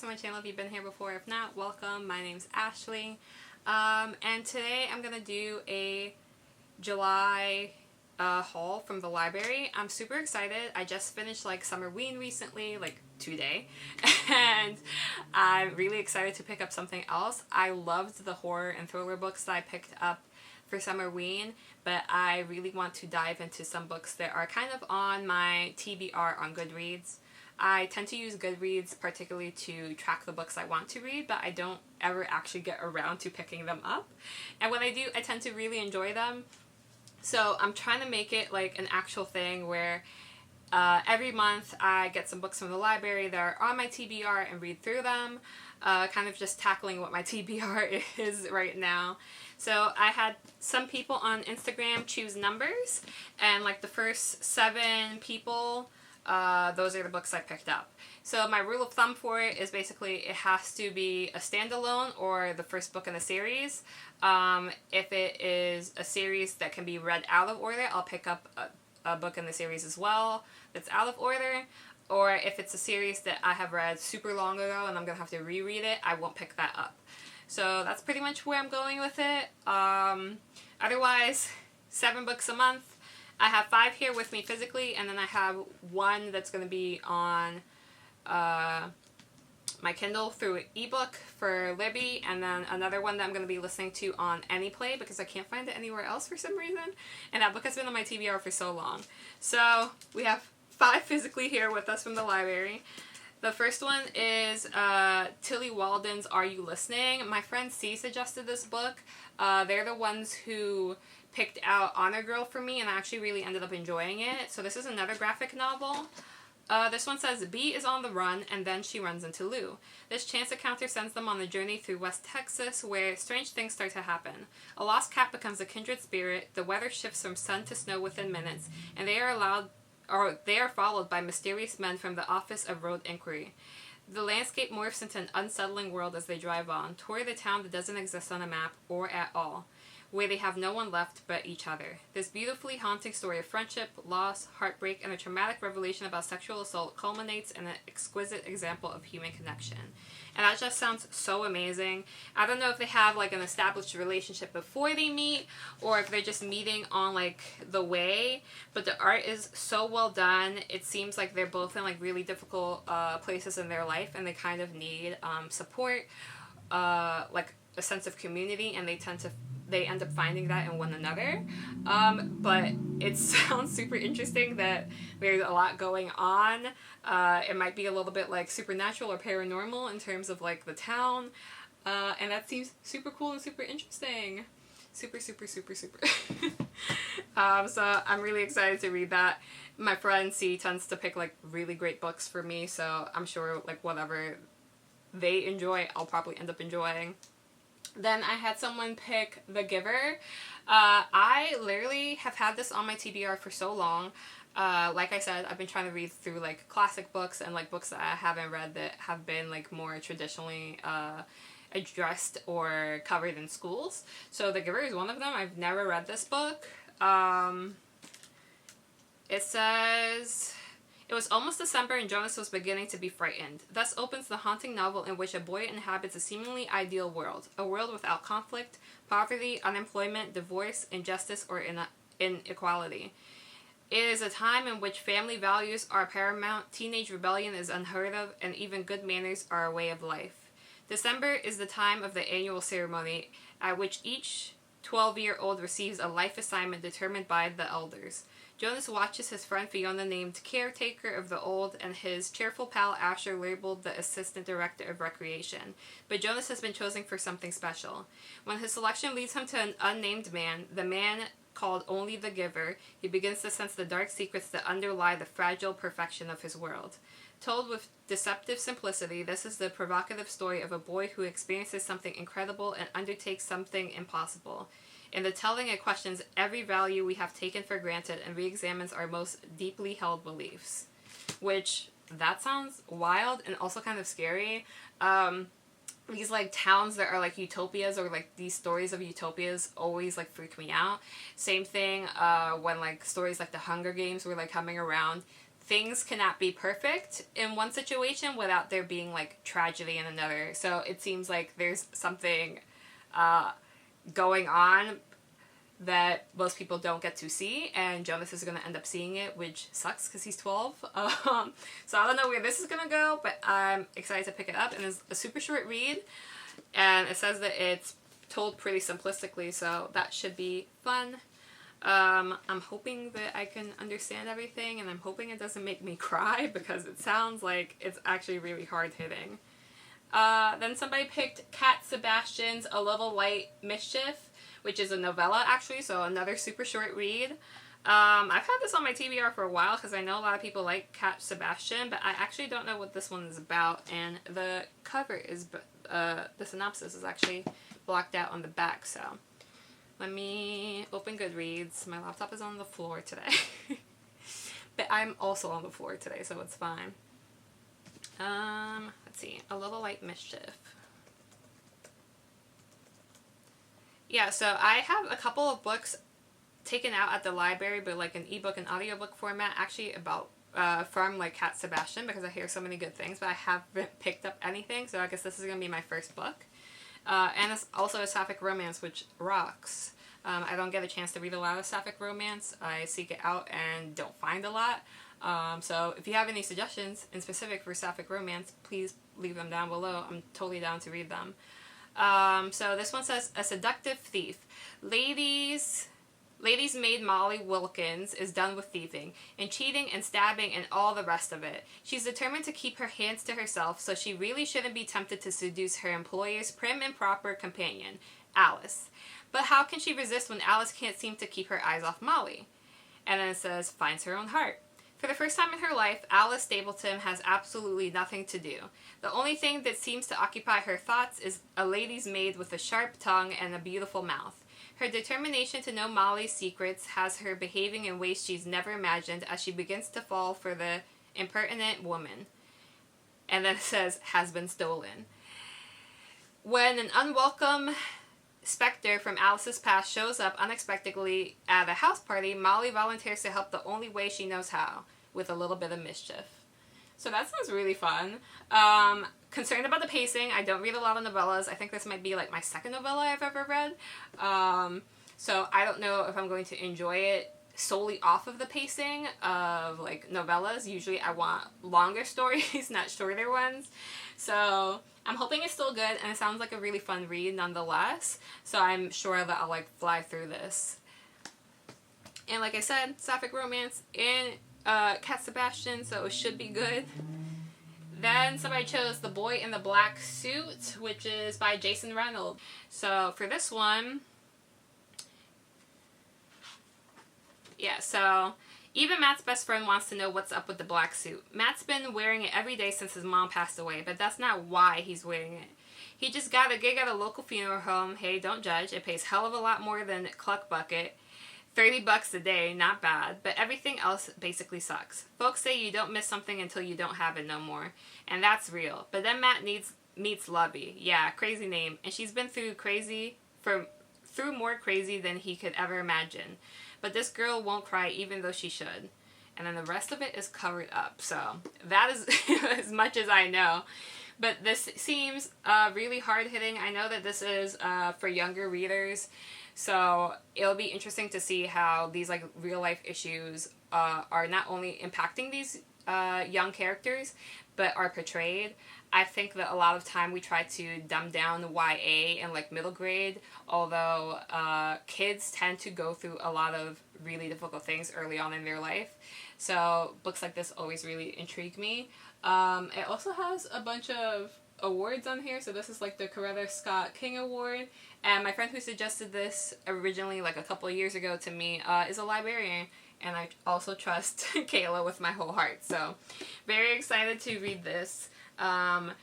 my channel if you've been here before. If not, welcome. My name's Ashley. And today I'm going to do a July haul from the library. I'm super excited. I just finished Summerween recently, today. And I'm really excited to pick up something else. I loved the horror and thriller books that I picked up for Summerween, but I really want to dive into some books that are kind of on my TBR on Goodreads. I tend to use Goodreads particularly to track the books I want to read, but I don't ever actually get around to picking them up. And when I do, I tend to really enjoy them. So I'm trying to make it an actual thing where every month I get some books from the library that are on my TBR and read through them, kind of just tackling what my TBR is right now. So I had some people on Instagram choose numbers, and the first 7 people, those are the books I picked up. So my rule of thumb for it is basically it has to be a standalone or the first book in a series. If it is a series that can be read out of order, I'll pick up a book in the series as well that's out of order. Or if it's a series that I have read super long ago and I'm going to have to reread it, I won't pick that up. So that's pretty much where I'm going with it. Otherwise, 7 books a month. I have 5 here with me physically, and then I have 1 that's going to be on my Kindle through ebook for Libby, and then another one that I'm going to be listening to on AnyPlay because I can't find it anywhere else for some reason. And that book has been on my TBR for so long. So we have 5 physically here with us from the library. The first one is Tilly Walden's Are You Listening? My friend C suggested this book. They're the ones who picked out Honor Girl for me, and I actually really ended up enjoying it. So this is another graphic novel. This one says, Bee is on the run, and then she runs into Lou. This chance encounter sends them on a journey through West Texas, where strange things start to happen. A lost cat becomes a kindred spirit, the weather shifts from sun to snow within minutes, and they are followed by mysterious men from the Office of Road Inquiry. The landscape morphs into an unsettling world as they drive on, toward the town that doesn't exist on a map, or at all, where they have no one left but each other. This beautifully haunting story of friendship, loss, heartbreak, and a traumatic revelation about sexual assault culminates in an exquisite example of human connection. And that just sounds so amazing. I don't know if they have an established relationship before they meet, or if they're just meeting on the way, but the art is so well done. It seems like they're both in really difficult places in their life, and they kind of need support, a sense of community, and they end up finding that in one another. But it sounds super interesting that there's a lot going on. It might be a little bit supernatural or paranormal in terms of the town. And that seems super cool and super interesting. Super, super, super, super. So I'm really excited to read that. My friend C tends to pick really great books for me, so I'm sure whatever they enjoy, I'll probably end up enjoying. Then I had someone pick The Giver. I literally have had this on my TBR for so long. Like I said, I've been trying to read through classic books and books that I haven't read that have been more traditionally addressed or covered in schools. So The Giver is one of them. I've never read this book. It says, it was almost December and Jonas was beginning to be frightened. Thus opens the haunting novel in which a boy inhabits a seemingly ideal world. A world without conflict, poverty, unemployment, divorce, injustice, or inequality. It is a time in which family values are paramount, teenage rebellion is unheard of, and even good manners are a way of life. December is the time of the annual ceremony at which each 12-year-old receives a life assignment determined by the elders. Jonas watches his friend Fiona named caretaker of the old and his cheerful pal Asher labeled the assistant director of recreation. But Jonas has been chosen for something special. When his selection leads him to an unnamed man, the man called only the Giver, he begins to sense the dark secrets that underlie the fragile perfection of his world. Told with deceptive simplicity, this is the provocative story of a boy who experiences something incredible and undertakes something impossible. In the telling, it questions every value we have taken for granted and re-examines our most deeply held beliefs. Which, that sounds wild and also kind of scary. These towns that are utopias, or these stories of utopias always freak me out. Same thing when stories like the Hunger Games were coming around. things cannot be perfect in one situation without there being like tragedy in another. So it seems like there's something going on that most people don't get to see, and Jonas is going to end up seeing it, which sucks because he's 12. So I don't know where this is going to go, but I'm excited to pick it up, and it's a super short read, and it says that it's told pretty simplistically, so that should be fun. I'm hoping that I can understand everything, and I'm hoping it doesn't make me cry, because it sounds like it's actually really hard-hitting. Then somebody picked Cat Sebastian's A Little Light Mischief, which is a novella, actually, so another super short read. I've had this on my TBR for a while because I know a lot of people like Cat Sebastian, but I actually don't know what this one is about, and the cover is, the synopsis is actually blocked out on the back, so let me open Goodreads. My laptop is on the floor today, but I'm also on the floor today, so it's fine. Let's see, A Little Light Mischief. Yeah, so I have a couple of books taken out at the library, but like an ebook and audiobook format, actually about from like Cat Sebastian, because I hear so many good things, but I haven't picked up anything, so I guess this is going to be my first book. And it's also a sapphic romance, which rocks. I don't get a chance to read a lot of sapphic romance. I seek it out and don't find a lot. So if you have any suggestions in specific for sapphic romance, please leave them down below. I'm totally down to read them. So this one says, A Seductive Thief. Ladies' maid Molly Wilkins is done with thieving and cheating and stabbing and all the rest of it. She's determined to keep her hands to herself, so she really shouldn't be tempted to seduce her employer's prim and proper companion, Alice. But how can she resist when Alice can't seem to keep her eyes off Molly? And then it says, finds her own heart. For the first time in her life, Alice Stapleton has absolutely nothing to do. The only thing that seems to occupy her thoughts is a lady's maid with a sharp tongue and a beautiful mouth. Her determination to know Molly's secrets has her behaving in ways she's never imagined as she begins to fall for the impertinent woman. And then it says, has been stolen. When an unwelcome specter from Alice's past shows up unexpectedly at a house party, Molly volunteers to help the only way she knows how, with a little bit of mischief. So that sounds really fun. Concerned about the pacing. I don't read a lot of novellas. I think this might be like my second novella I've ever read. So I don't know if I'm going to enjoy it solely off of the pacing of like novellas. Usually I want longer stories, not shorter ones. So I'm hoping it's still good, and it sounds like a really fun read nonetheless. So I'm sure that I'll like fly through this. And like I said, sapphic romance in Cat Sebastian, so it should be good. Then somebody chose The Boy in the Black Suit, which is by Jason Reynolds. So for this one, yeah, so even Matt's best friend wants to know what's up with the black suit. Matt's been wearing it every day since his mom passed away, but that's not why he's wearing it. He just got a gig at a local funeral home. Hey, don't judge. It pays hell of a lot more than Cluck Bucket. $30 a day, not bad, but everything else basically sucks. Folks say you don't miss something until you don't have it no more, and that's real. But then Matt meets Lovey. Yeah, crazy name, and she's been through more crazy than he could ever imagine. But this girl won't cry even though she should. And then the rest of it is covered up. So that is as much as I know. But this seems really hard-hitting. I know that this is for younger readers. So it'll be interesting to see how these like real-life issues are not only impacting these young characters, but are portrayed. I think that a lot of time we try to dumb down YA and like middle grade, although kids tend to go through a lot of really difficult things early on in their life. So books like this always really intrigue me. It also has a bunch of awards on here. So this is like the Coretta Scott King Award. And my friend who suggested this originally like a couple of years ago to me is a librarian. And I also trust Kayla with my whole heart. So very excited to read this. Out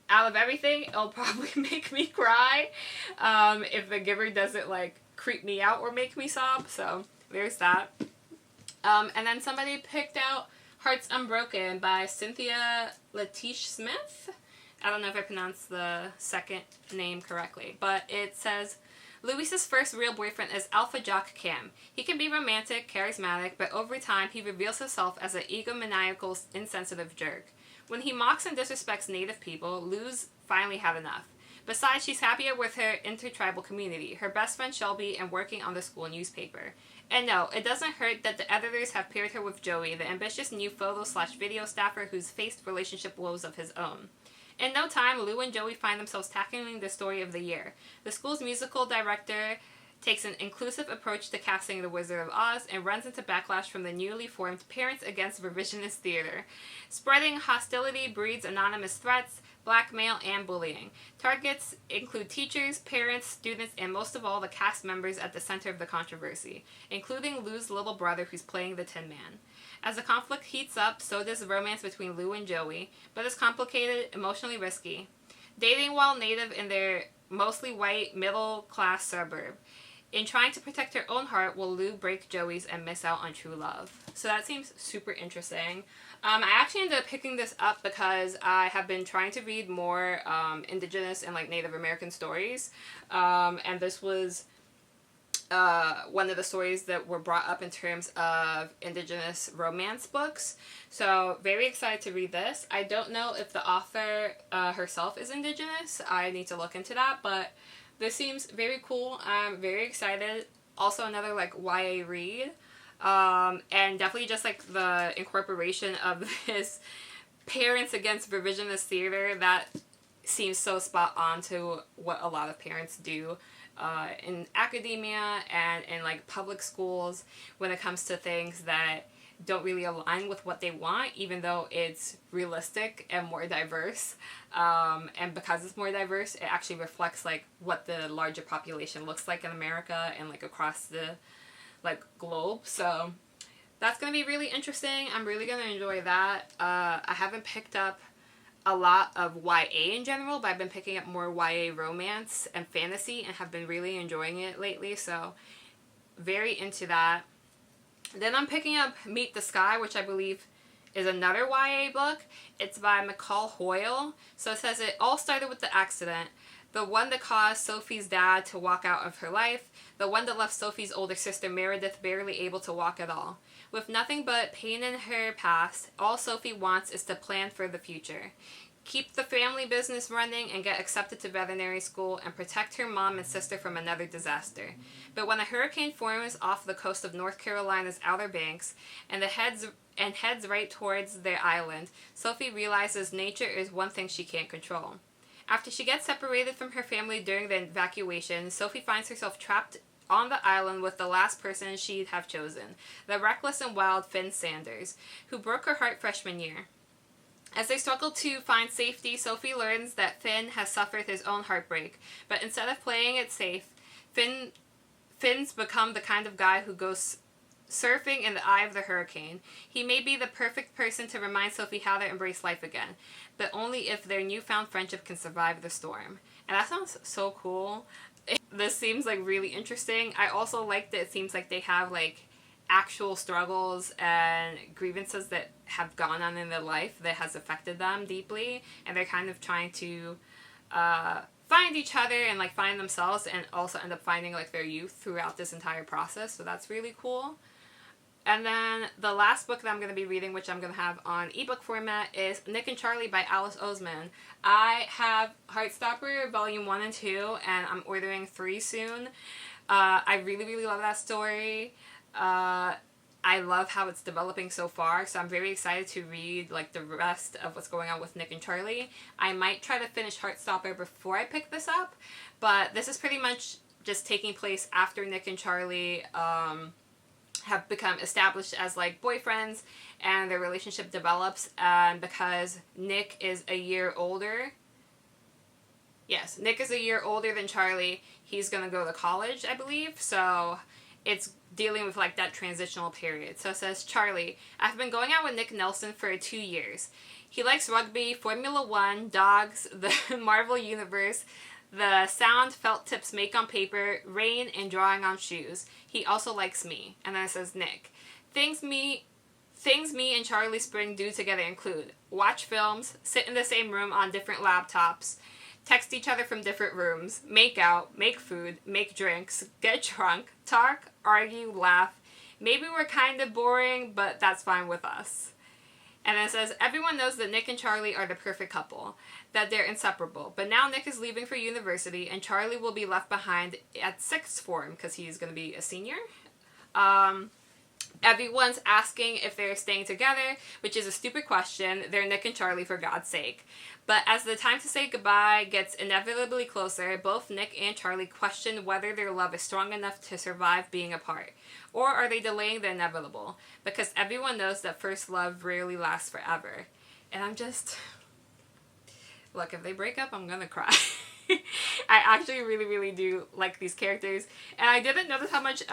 of everything, it'll probably make me cry if The Giver doesn't like creep me out or make me sob. So there's that. And then somebody picked out Hearts Unbroken by Cynthia Latish Smith. I don't know if I pronounced the second name correctly, but it says, Louisa's first real boyfriend is alpha jock Cam. He can be romantic, charismatic, but over time he reveals himself as an egomaniacal, insensitive jerk. When he mocks and disrespects native people, Lou's finally had enough. Besides, she's happier with her intertribal community, her best friend Shelby, and working on the school newspaper. And no, it doesn't hurt that the editors have paired her with Joey, the ambitious new photo/video staffer who's faced relationship woes of his own. In no time, Lou and Joey find themselves tackling the story of the year. The school's musical director takes an inclusive approach to casting The Wizard of Oz and runs into backlash from the newly formed Parents Against Revisionist Theater. Spreading hostility breeds anonymous threats, blackmail, and bullying. Targets include teachers, parents, students, and most of all the cast members at the center of the controversy, including Lou's little brother who's playing the Tin Man. As the conflict heats up, so does the romance between Lou and Joey, but it's complicated, emotionally risky. Dating while native in their mostly white, middle-class suburb. In trying to protect her own heart, will Lou break Joey's and miss out on true love? So that seems super interesting. I actually ended up picking this up because I have been trying to read more Indigenous and like Native American stories. And this was one of the stories that were brought up in terms of Indigenous romance books. So very excited to read this. I don't know if the author herself is Indigenous. I need to look into that, but this seems very cool. I'm very excited. Also another like YA read. And definitely just like the incorporation of this Parents Against Revisionist Theater, that seems so spot on to what a lot of parents do in academia and in like public schools when it comes to things that don't really align with what they want, even though it's realistic and more diverse. And because it's more diverse, it actually reflects like what the larger population looks like in America and like across the like globe. So that's going to be really interesting. I'm really going to enjoy that. I haven't picked up a lot of YA in general, but I've been picking up more YA romance and fantasy and have been really enjoying it lately. So very into that. Then I'm picking up Meet the Sky, which I believe is another YA book. It's by McCall Hoyle. So it says it all started with the accident. The one that caused Sophie's dad to walk out of her life. The one that left Sophie's older sister Meredith barely able to walk at all. With nothing but pain in her past, all Sophie wants is to plan for the future. Keep the family business running and get accepted to veterinary school and protect her mom and sister from another disaster. But when a hurricane forms off the coast of North Carolina's Outer Banks and heads right towards their island, Sophie realizes nature is one thing she can't control. After she gets separated from her family during the evacuation, Sophie finds herself trapped on the island with the last person she'd have chosen, the reckless and wild Finn Sanders, who broke her heart freshman year. As they struggle to find safety, Sophie learns that Finn has suffered his own heartbreak, but instead of playing it safe, Finn's become the kind of guy who goes surfing in the eye of the hurricane. He may be the perfect person to remind Sophie how to embrace life again, but only if their newfound friendship can survive the storm. And that sounds so cool. This seems like really interesting. I also like that it seems like they have like actual struggles and grievances that have gone on in their life that has affected them deeply, and they're kind of trying to find each other and like find themselves, and also end up finding like their youth throughout this entire process. So that's really cool. And then the last book that I'm going to be reading, which I'm going to have on ebook format, is Nick and Charlie by Alice Oseman. I have Heartstopper Volume 1 and 2, and I'm ordering 3 soon. I really, really love that story. I love how it's developing so far, so I'm very excited to read like the rest of what's going on with Nick and Charlie. I might try to finish Heartstopper before I pick this up, but this is pretty much just taking place after Nick and Charlie have become established as like boyfriends and their relationship develops, and because Nick is a year older, yes, Nick is a year older than Charlie, he's gonna go to college, I believe, so it's dealing with like that transitional period. So it says, Charlie, I've been going out with Nick Nelson for 2 years. He likes rugby, Formula 1, dogs, the Marvel Universe, the sound felt tips make on paper, rain, and drawing on shoes. He also likes me. And then it says, Nick, things me and Charlie Spring do together include watch films, sit in the same room on different laptops, text each other from different rooms, make out, make food, make drinks, get drunk, talk, argue, laugh. Maybe we're kind of boring, but that's fine with us. And then it says, everyone knows that Nick and Charlie are the perfect couple, that they're inseparable. But now Nick is leaving for university, and Charlie will be left behind at sixth form, because he's going to be a senior. Everyone's asking if they're staying together, which is a stupid question. They're Nick and Charlie, for God's sake. But as the time to say goodbye gets inevitably closer, both Nick and Charlie question whether their love is strong enough to survive being apart. Or are they delaying the inevitable? Because everyone knows that first love rarely lasts forever. And I'm just... Look, if they break up, I'm gonna cry. I actually really, really do like these characters. And I didn't notice how much...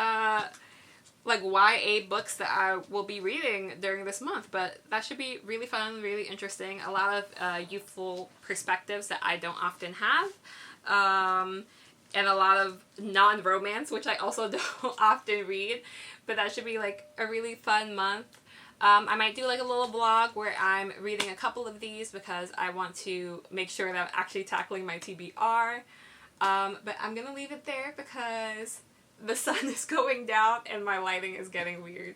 like YA books that I will be reading during this month, but that should be really fun, really interesting. A lot of youthful perspectives that I don't often have, and a lot of non-romance, which I also don't often read, but that should be like a really fun month. I might do like a little vlog where I'm reading a couple of these because I want to make sure that I'm actually tackling my TBR, but I'm gonna leave it there because the sun is going down and my lighting is getting weird.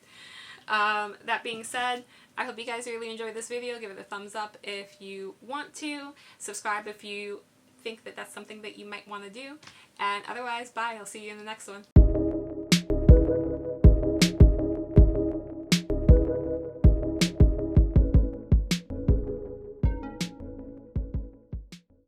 That being said, I hope you guys really enjoyed this video. Give it a thumbs up if you want to. Subscribe if you think that that's something that you might want to do. And otherwise, bye. I'll see you in the next one.